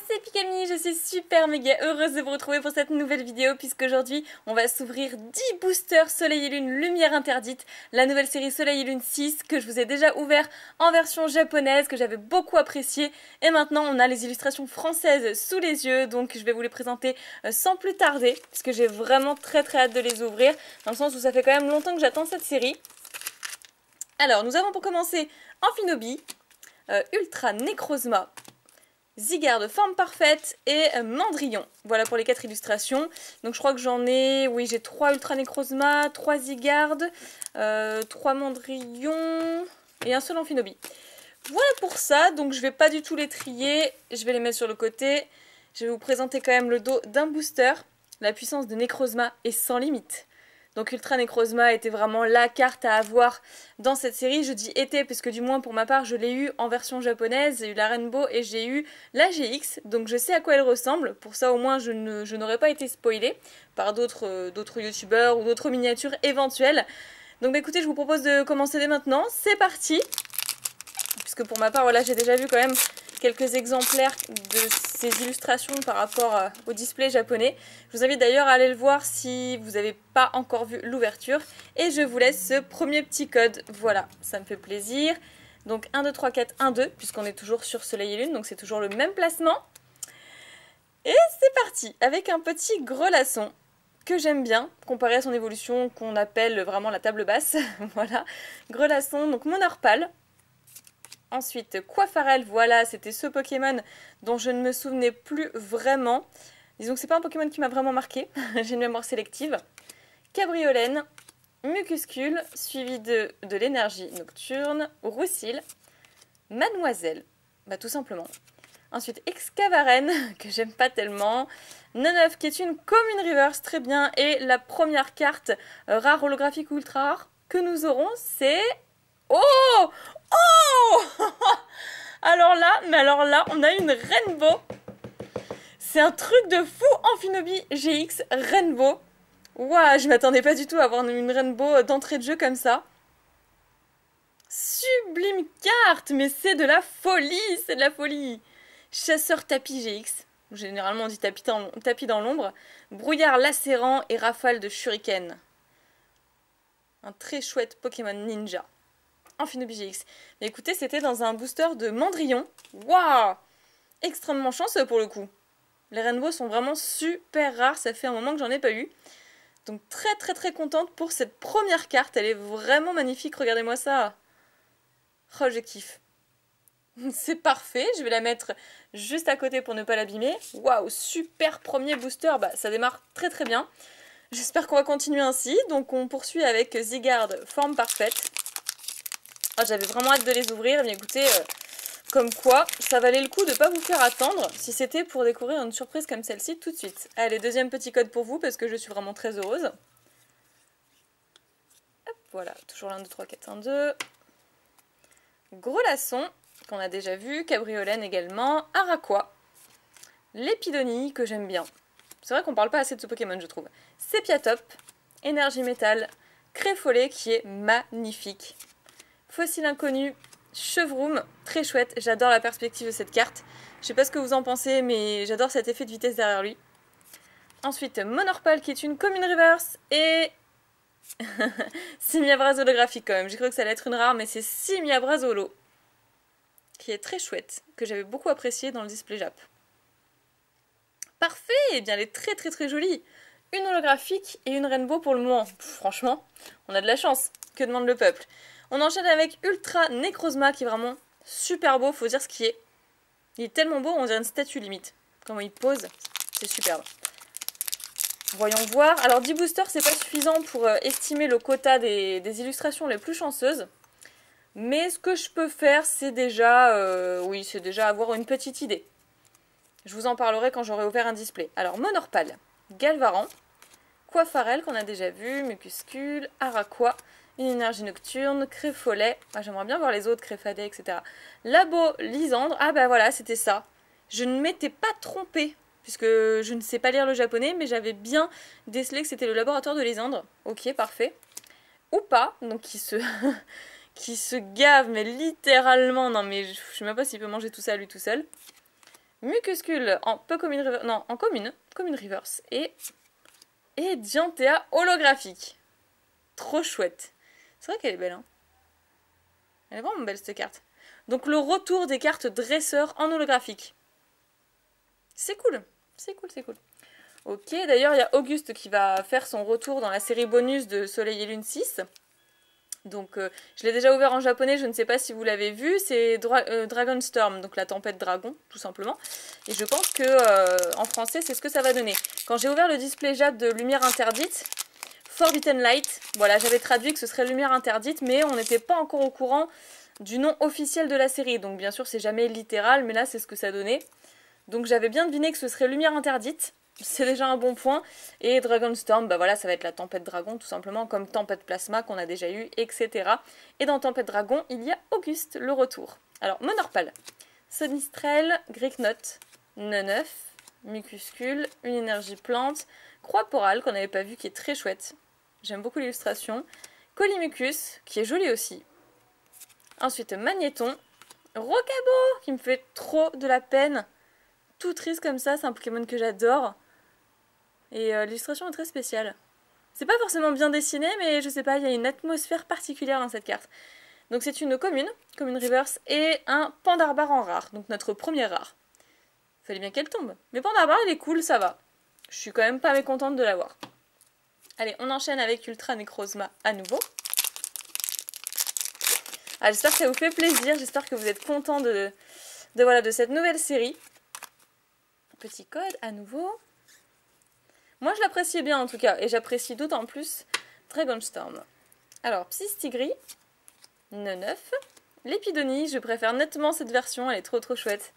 c'est Pikami, je suis super méga heureuse de vous retrouver pour cette nouvelle vidéo puisque aujourd'hui on va s'ouvrir 10 boosters Soleil et Lune Lumière Interdite, la nouvelle série Soleil et Lune 6 que je vous ai déjà ouvert en version japonaise, que j'avais beaucoup apprécié, et maintenant on a les illustrations françaises sous les yeux, donc je vais vous les présenter sans plus tarder puisque j'ai vraiment très hâte de les ouvrir, dans le sens où ça fait quand même longtemps que j'attends cette série. Alors nous avons pour commencer Amphinobi, Ultra Necrozma, Zygarde Forme Parfaite et Mandrillon. Voilà pour les 4 illustrations. Donc je crois que j'en ai, oui, j'ai 3 Ultra Necrozma, 3 Zygarde, 3 Mandrillon et un seul Amphinobi. Voilà pour ça, donc je vais pas du tout les trier, je vais les mettre sur le côté. Je vais vous présenter quand même le dos d'un booster. La puissance de Necrozma est sans limite. Donc Ultra Necrozma était vraiment la carte à avoir dans cette série. Je dis était puisque du moins pour ma part je l'ai eu en version japonaise. J'ai eu la Rainbow et j'ai eu la GX. Donc je sais à quoi elle ressemble. Pour ça au moins je n'aurais pas été spoilée par d'autres youtubeurs ou d'autres miniatures éventuelles. Donc écoutez, je vous propose de commencer dès maintenant. C'est parti. Puisque pour ma part voilà, j'ai déjà vu quand même quelques exemplaires de ces illustrations par rapport au display japonais. Je vous invite d'ailleurs à aller le voir si vous n'avez pas encore vu l'ouverture. Et je vous laisse ce premier petit code. Voilà, ça me fait plaisir. Donc 1, 2, 3, 4, 1, 2, puisqu'on est toujours sur Soleil et Lune, donc c'est toujours le même placement. Et c'est parti, avec un petit grelasson que j'aime bien, comparé à son évolution qu'on appelle vraiment la table basse. Voilà, grelasson, donc Monorpal. Ensuite, Quafarel, voilà, c'était ce Pokémon dont je ne me souvenais plus vraiment. Disons que c'est pas un Pokémon qui m'a vraiment marqué, j'ai une mémoire sélective. Cabriolène, Mucuscule, suivi de l'énergie nocturne, Roussil, Mademoiselle, bah tout simplement. Ensuite, Excavaren, que j'aime pas tellement. Neneuf, qui est une commune reverse, très bien. Et la première carte rare, holographique ou ultra rare que nous aurons, c'est... Oh! Oh! Alors là, on a une Rainbow. C'est un truc de fou, Amphinobi GX Rainbow. Ouah, je m'attendais pas du tout à avoir une Rainbow d'entrée de jeu comme ça. Sublime carte, mais c'est de la folie, c'est de la folie. Chasseur tapis GX, généralement on dit tapis dans l'ombre. Brouillard lacérant et rafale de shuriken. Un très chouette Pokémon ninja. Amphinobi GX. Mais écoutez, c'était dans un booster de Mandrillon. Waouh! Extrêmement chanceux pour le coup. Les Rainbows sont vraiment super rares, ça fait un moment que j'en ai pas eu. Donc très contente pour cette première carte, elle est vraiment magnifique, regardez-moi ça. Oh, je kiffe. C'est parfait, je vais la mettre juste à côté pour ne pas l'abîmer. Waouh, super premier booster, bah ça démarre très bien. J'espère qu'on va continuer ainsi, donc on poursuit avec Zygarde Forme Parfaite. Oh, j'avais vraiment hâte de les ouvrir, mais écoutez, comme quoi, ça valait le coup de ne pas vous faire attendre si c'était pour découvrir une surprise comme celle-ci tout de suite. Allez, deuxième petit code pour vous, parce que je suis vraiment très heureuse. Hop, voilà, toujours l'1, 2, 3, 4, 1, 2. Grelasson, qu'on a déjà vu, Cabriolène également, Araquois, Lépidonie, que j'aime bien. C'est vrai qu'on parle pas assez de ce Pokémon, je trouve. Sepiatop, Énergie Métal, Créfollet, qui est magnifique. Fossile Inconnu, Chevroom, très chouette, j'adore la perspective de cette carte. Je sais pas ce que vous en pensez, mais j'adore cet effet de vitesse derrière lui. Ensuite, Monorpal, qui est une commune reverse, et... Simiabras holographique quand même, j'ai cru que ça allait être une rare, mais c'est Simiabras holo, qui est très chouette, que j'avais beaucoup apprécié dans le display Jap. Parfait, et bien elle est très jolie. Une holographique et une Rainbow pour le moment. Franchement, on a de la chance, que demande le peuple. On enchaîne avec Ultra Necrozma qui est vraiment super beau, faut dire ce qui est. Il est tellement beau, on dirait une statue limite. Comment il pose, c'est superbe. Voyons voir. Alors 10 boosters, c'est pas suffisant pour estimer le quota des illustrations les plus chanceuses. Mais ce que je peux faire, c'est déjà, c'est déjà avoir une petite idée. Je vous en parlerai quand j'aurai ouvert un display. Alors Monorpal, Galvaran, Quafarel qu'on a déjà vu, Mucuscule, Araquois, une énergie nocturne, Créfollet, j'aimerais bien voir les autres, Créfadet, etc. Labo, Lysandre, ah bah voilà, c'était ça. Je ne m'étais pas trompée, puisque je ne sais pas lire le japonais, mais j'avais bien décelé que c'était le laboratoire de Lysandre. Ok, parfait. Ou pas, donc qui se... qui se gave, mais littéralement, non mais je sais même pas s'il peut manger tout ça lui tout seul. Mucuscule en peu commune reverse. Non, en commune. Commune reverse. Et Dianthea holographique. Trop chouette. C'est vrai qu'elle est belle, hein. Elle est vraiment belle cette carte. Donc le retour des cartes dresseurs en holographique. C'est cool. C'est cool, c'est cool. Ok, d'ailleurs il y a Auguste qui va faire son retour dans la série bonus de Soleil et Lune 6. Donc je l'ai déjà ouvert en japonais, je ne sais pas si vous l'avez vu, c'est Dragonstorm, donc la tempête dragon, tout simplement. Et je pense que en français c'est ce que ça va donner. Quand j'ai ouvert le display Jap de Lumière Interdite, Forbidden Light, voilà, j'avais traduit que ce serait Lumière Interdite, mais on n'était pas encore au courant du nom officiel de la série. Donc bien sûr c'est jamais littéral, mais là c'est ce que ça donnait. Donc j'avais bien deviné que ce serait Lumière Interdite. C'est déjà un bon point. Et Dragonstorm, bah voilà, ça va être la tempête dragon, tout simplement, comme tempête plasma qu'on a déjà eu, etc. Et dans tempête dragon, il y a Auguste, le retour. Alors, Monorpal, Sonistrel, Greek Note, Neneuf, Mucuscule, une énergie plante, Croix Porale, qu'on n'avait pas vu, qui est très chouette. J'aime beaucoup l'illustration. Collimucus, qui est joli aussi. Ensuite, Magnéton, Rocabo, qui me fait trop de la peine. Tout triste comme ça, c'est un Pokémon que j'adore. Et l'illustration est très spéciale. C'est pas forcément bien dessiné, mais je sais pas, il y a une atmosphère particulière dans cette carte. Donc c'est une commune reverse, et un Pandarbar en rare, donc notre premier rare. Fallait bien qu'elle tombe. Mais Pandarbar, il est cool, ça va. Je suis quand même pas mécontente de l'avoir. Allez, on enchaîne avec Ultra Necrozma à nouveau. Ah, j'espère que ça vous fait plaisir, j'espère que vous êtes contents de cette nouvelle série. Petit code à nouveau. Moi, je l'appréciais bien en tout cas, et j'apprécie d'autant plus Dragonstorm. Alors, Psystigris, Neneuf, Lépidonie, je préfère nettement cette version, elle est trop chouette.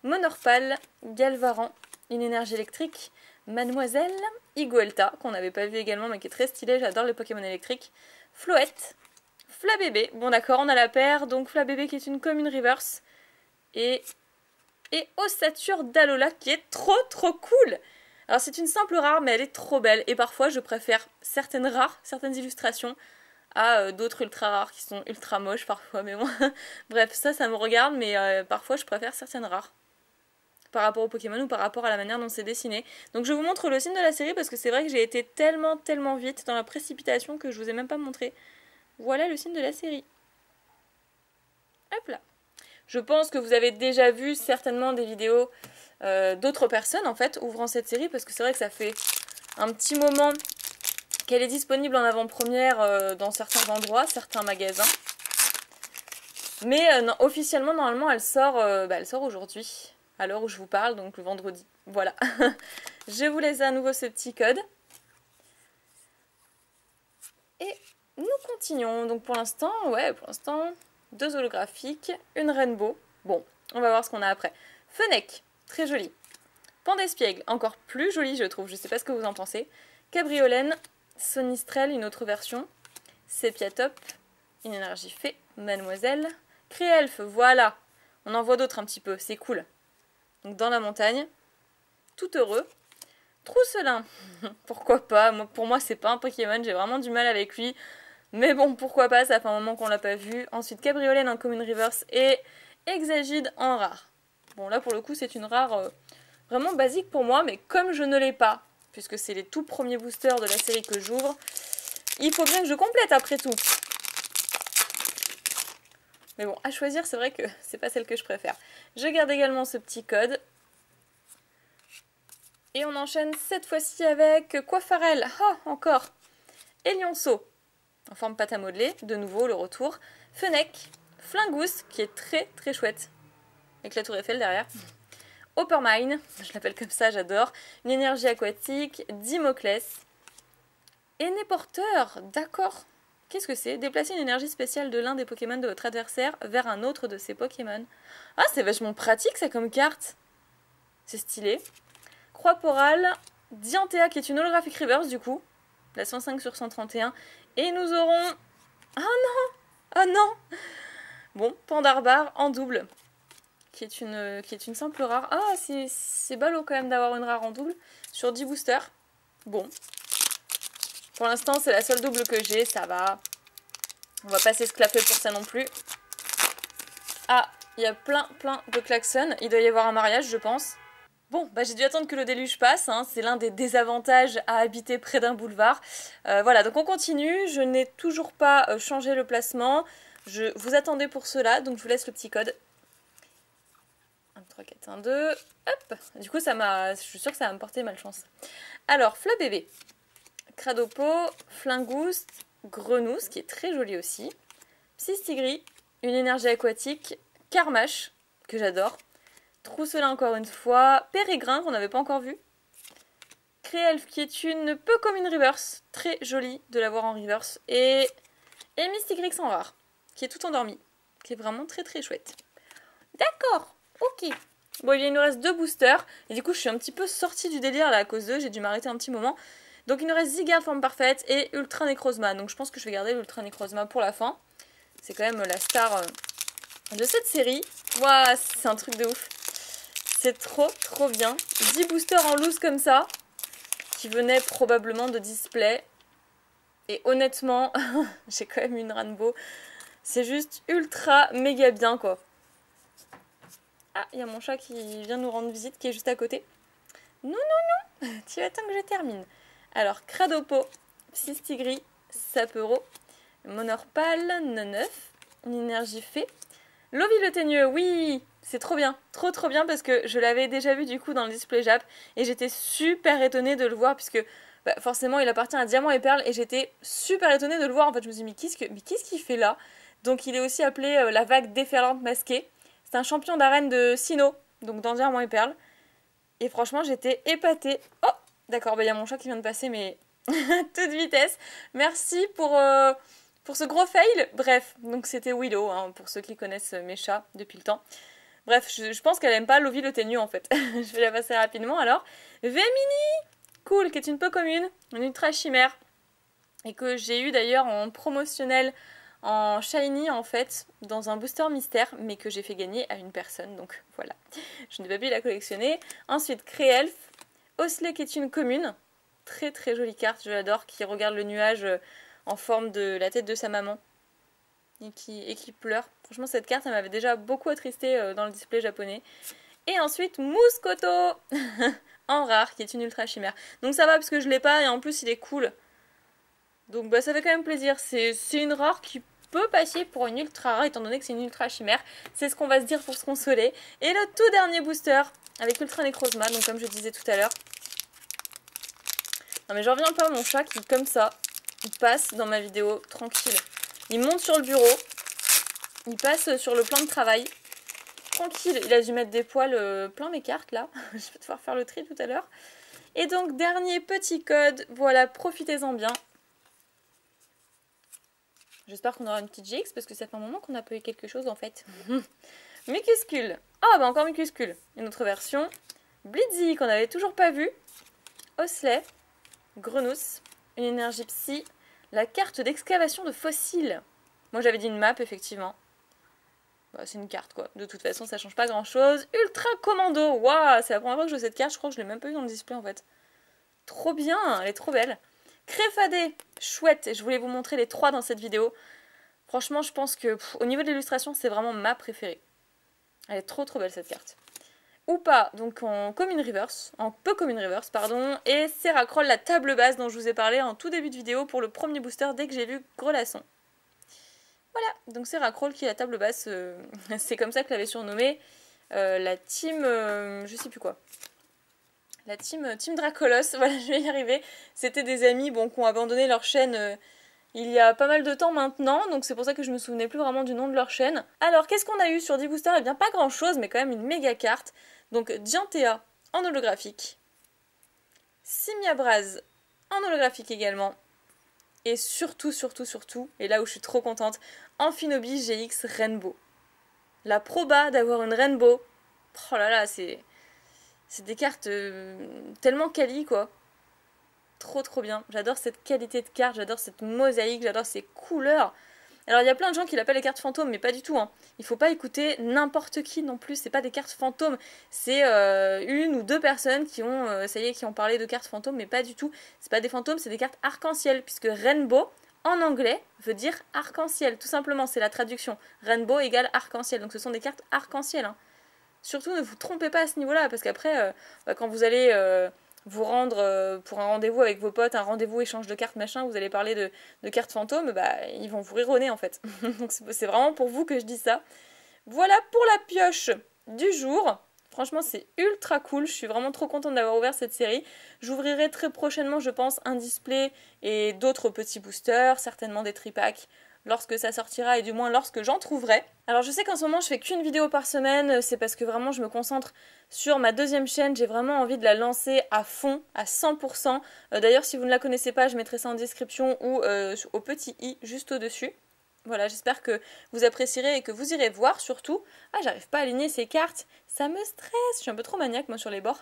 Monorpal, Galvaran, une énergie électrique, Mademoiselle, Iguelta, qu'on n'avait pas vu également, mais qui est très stylé, j'adore les Pokémon électriques. Floette, Flabébé, bon d'accord, on a la paire, donc Flabébé qui est une commune reverse, et Ossature d'Alola qui est trop cool. Alors c'est une simple rare, mais elle est trop belle. Et parfois, je préfère certaines rares, certaines illustrations, à d'autres ultra rares qui sont ultra moches parfois. Mais bon, bref, ça me regarde, mais parfois, je préfère certaines rares. Par rapport au Pokémon ou par rapport à la manière dont c'est dessiné. Donc je vous montre le signe de la série parce que c'est vrai que j'ai été tellement vite dans la précipitation que je vous ai même pas montré. Voilà le signe de la série. Hop là. Je pense que vous avez déjà vu certainement des vidéos d'autres personnes en fait ouvrant cette série parce que c'est vrai que ça fait un petit moment qu'elle est disponible en avant-première dans certains endroits, certains magasins. Mais non, officiellement normalement elle sort aujourd'hui, à l'heure où je vous parle, donc le vendredi. Voilà. Je vous laisse à nouveau ce petit code. Et nous continuons. Donc pour l'instant, deux holographiques, une rainbow. Bon, on va voir ce qu'on a après. Fennec, très joli. Pandespiègle, encore plus joli je trouve, je sais pas ce que vous en pensez. Cabriolène, Sonistrel, une autre version. Sépiatop, une énergie fée. Mademoiselle, Créelfe, voilà. On en voit d'autres un petit peu, c'est cool. Donc dans la montagne, tout heureux. Trousselin, pourquoi pas, pour moi c'est pas un Pokémon, j'ai vraiment du mal avec lui. Mais bon, pourquoi pas, ça fait un moment qu'on l'a pas vu. Ensuite, Cabriolène en commune reverse et Exagide en rare. Bon, là pour le coup, c'est une rare vraiment basique pour moi, mais comme je ne l'ai pas, puisque c'est les tout premiers boosters de la série que j'ouvre, il faut bien que je complète après tout. Mais bon, à choisir, c'est vrai que c'est pas celle que je préfère. Je garde également ce petit code. Et on enchaîne cette fois-ci avec Coiffarel. Ah, encore. Elionceau, en forme pâte à modeler, de nouveau le retour. Fennec, Flingoust, qui est très chouette, avec la tour Eiffel derrière. Oppermine, je l'appelle comme ça, j'adore. Une énergie aquatique, Dimoclès. Énéporteur, d'accord. Qu'est-ce que c'est? Déplacer une énergie spéciale de l'un des Pokémon de votre adversaire vers un autre de ses Pokémon. Ah, c'est vachement pratique ça comme carte. C'est stylé. Croix Porale, Dianthea qui est une holographique reverse du coup. La 105 sur 131. Et nous aurons... Ah non! Ah non! Bon, Pandarbar en double. Qui est une simple rare. Ah, c'est ballot quand même d'avoir une rare en double. Sur 10 boosters. Bon. Pour l'instant, c'est la seule double que j'ai, ça va. On va pas s'esclaffer pour ça non plus. Ah, Il y a plein de klaxons. Il doit y avoir un mariage, je pense. Bon, bah j'ai dû attendre que le déluge passe, hein. C'est l'un des désavantages à habiter près d'un boulevard. Voilà, donc on continue. Je n'ai toujours pas changé le placement. Vous attendez pour cela, donc je vous laisse le petit code. 1, 3, 4, 1, 2. Hop. Du coup, je suis sûre que ça va me porter malchance. Alors, Fleur bébé. Cradopo, Flingouste, Grenousse, qui est très joli aussi. Psystigris, une énergie aquatique. Carmache, que j'adore. Trousselin encore une fois. Pérégrin, qu'on n'avait pas encore vu. Créelfe, qui est une peu comme une reverse. Très jolie de l'avoir en reverse. Et Mystigrix en rare, qui est tout endormi. Qui est vraiment très chouette. D'accord, ok. Bon, il nous reste 2 boosters. Et du coup, je suis un petit peu sortie du délire là à cause d'eux. J'ai dû m'arrêter un petit moment. Donc, il nous reste Zygarde forme parfaite et Ultra Necrozma. Donc, je pense que je vais garder l'Ultra Necrozma pour la fin. C'est quand même la star de cette série. Waouh, c'est un truc de ouf. C'est trop bien. 10 boosters en loose comme ça, qui venaient probablement de display. Et honnêtement, j'ai quand même une Rainbow. C'est juste ultra méga bien quoi. Ah, il y a mon chat qui vient nous rendre visite, qui est juste à côté. Non, tu attends que je termine. Alors, Cradopo, Psystigris, Sapero, Monorpal, Neuf, une énergie fée. Lovie le teigneux, oui, c'est trop bien parce que je l'avais déjà vu du coup dans le display Jap et j'étais super étonnée de le voir puisque bah, forcément il appartient à Diamant et Perle et j'étais super étonnée de le voir. En fait, je me suis dit mais qu'est-ce qu'il fait là? Donc il est aussi appelé la vague déferlante masquée. C'est un champion d'arène de Sinnoh, donc dans Diamant et Perle. Et franchement, j'étais épatée. Oh, d'accord, bah il y a mon chat qui vient de passer mais toute vitesse. Merci pour ce gros fail. Bref, donc c'était Willow, hein, pour ceux qui connaissent mes chats depuis le temps. Bref, je pense qu'elle aime pas Lovie le teigneux en fait. Je vais la passer rapidement alors. Vemini, cool, qui est une peu commune, une ultra chimère. Et que j'ai eu d'ailleurs en promotionnel en shiny en fait, dans un booster mystère, mais que j'ai fait gagner à une personne. Donc voilà, je n'ai pas pu la collectionner. Ensuite, Créelfe, Osley qui est une commune. Très jolie carte, je l'adore, qui regarde le nuage en forme de la tête de sa maman. Et qui pleure. Franchement, cette carte, elle m'avait déjà beaucoup attristée dans le display japonais. Et ensuite, Mouscoto en rare, qui est une ultra chimère. Donc ça va parce que je l'ai pas et en plus il est cool. Donc bah, ça fait quand même plaisir. C'est une rare qui peut passer pour une ultra rare étant donné que c'est une ultra chimère. C'est ce qu'on va se dire pour se consoler. Et le tout dernier booster avec Ultra Necrozma, donc comme je disais tout à l'heure. Non mais j'en reviens pas, mon chat qui comme ça, il passe dans ma vidéo tranquille. Il monte sur le bureau, il passe sur le plan de travail, tranquille. Il a dû mettre des poils plein mes cartes là. Je vais devoir faire le tri tout à l'heure. Et donc dernier petit code, voilà, profitez-en bien. J'espère qu'on aura une petite GX parce que ça fait un moment qu'on n'a pas eu quelque chose en fait. Mucuscule. Ah bah encore Mucuscule. Une autre version. Blitzy qu'on n'avait toujours pas vu. Osley. Grenousse. Une énergie psy. La carte d'excavation de fossiles. Moi j'avais dit une map effectivement. Bah, c'est une carte quoi. De toute façon ça change pas grand chose. Ultra Commando. Waouh, c'est la première fois que je vois cette carte. Je crois que je l'ai même pas eu dans le display en fait. Trop bien, elle est trop belle. Créfadé, chouette. Je voulais vous montrer les 3 dans cette vidéo. Franchement je pense que au niveau de l'illustration c'est vraiment ma préférée. Elle est trop belle cette carte. Ou pas, donc en commune reverse, en peu commune reverse, pardon, et Seracroll, la table basse dont je vous ai parlé en tout début de vidéo pour le premier booster dès que j'ai vu Grelasson. Voilà, donc Seracroll qui est la table basse, c'est comme ça que l'avait surnommé la team, je sais plus quoi. La team Dracolos, voilà, je vais y arriver. C'était des amis bon, qui ont abandonné leur chaîne il y a pas mal de temps maintenant, donc c'est pour ça que je me souvenais plus vraiment du nom de leur chaîne. Alors, qu'est-ce qu'on a eu sur 10 boosters? Eh bien, pas grand-chose, mais quand même une méga carte. Donc, Dianthea en holographique. Simiabraz en holographique également. Et surtout, et là où je suis trop contente, Amphinobi GX Rainbow. La proba d'avoir une Rainbow, oh là là, c'est des cartes tellement quali, quoi. Trop bien. J'adore cette qualité de carte, j'adore cette mosaïque, j'adore ces couleurs. Alors il y a plein de gens qui l'appellent les cartes fantômes, mais pas du tout. Hein. Il faut pas écouter n'importe qui non plus, c'est pas des cartes fantômes. C'est une ou deux personnes qui ont, ça y est, qui ont parlé de cartes fantômes, mais pas du tout. C'est pas des fantômes, c'est des cartes arc-en-ciel, puisque Rainbow, en anglais veut dire arc-en-ciel, tout simplement, c'est la traduction. Rainbow égale arc-en-ciel, donc ce sont des cartes arc-en-ciel. Hein. Surtout ne vous trompez pas à ce niveau-là, parce qu'après, quand vous allez vous rendre pour un rendez-vous avec vos potes, un rendez-vous échange de cartes machin, vous allez parler de cartes fantômes, bah ils vont vous rire au nez en fait. Donc c'est vraiment pour vous que je dis ça. Voilà pour la pioche du jour. Franchement, c'est ultra cool. Je suis vraiment trop contente d'avoir ouvert cette série. J'ouvrirai très prochainement, je pense, un display et d'autres petits boosters, certainement des tripacks, lorsque ça sortira et du moins lorsque j'en trouverai. Alors je sais qu'en ce moment je fais qu'une vidéo par semaine, c'est parce que vraiment je me concentre sur ma deuxième chaîne, j'ai vraiment envie de la lancer à fond, à 100%. D'ailleurs si vous ne la connaissez pas, je mettrai ça en description ou au petit i juste au-dessus. Voilà, j'espère que vous apprécierez et que vous irez voir surtout. Ah, j'arrive pas à aligner ces cartes, ça me stresse, je suis un peu trop maniaque moi sur les bords.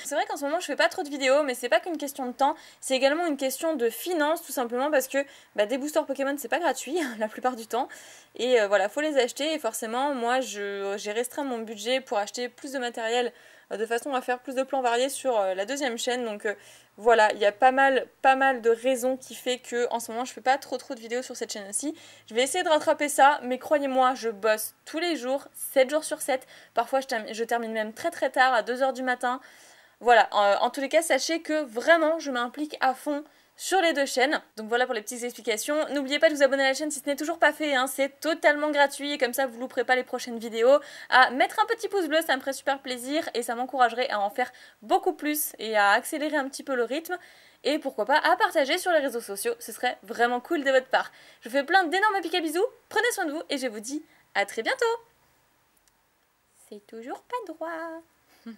C'est vrai qu'en ce moment je fais pas trop de vidéos, mais c'est pas qu'une question de temps, c'est également une question de finances tout simplement parce que des boosters Pokémon c'est pas gratuit la plupart du temps. Et voilà, faut les acheter et forcément moi j'ai restreint mon budget pour acheter plus de matériel de façon à faire plus de plans variés sur la deuxième chaîne. Donc voilà, il y a pas mal de raisons qui fait que en ce moment je fais pas trop de vidéos sur cette chaîne aussi. Je vais essayer de rattraper ça, mais croyez-moi, je bosse tous les jours, 7 jours sur 7. Parfois je termine même très tard, à 2 h du matin. Voilà, en tous les cas, sachez que vraiment je m'implique à fond sur les deux chaînes. Donc voilà pour les petites explications. N'oubliez pas de vous abonner à la chaîne si ce n'est toujours pas fait, hein. C'est totalement gratuit et comme ça vous ne louperez pas les prochaines vidéos. À mettre un petit pouce bleu, ça me ferait super plaisir et ça m'encouragerait à en faire beaucoup plus et à accélérer un petit peu le rythme. Et pourquoi pas à partager sur les réseaux sociaux, ce serait vraiment cool de votre part. Je vous fais plein d'énormes pics à bisous, prenez soin de vous et je vous dis à très bientôt. C'est toujours pas droit.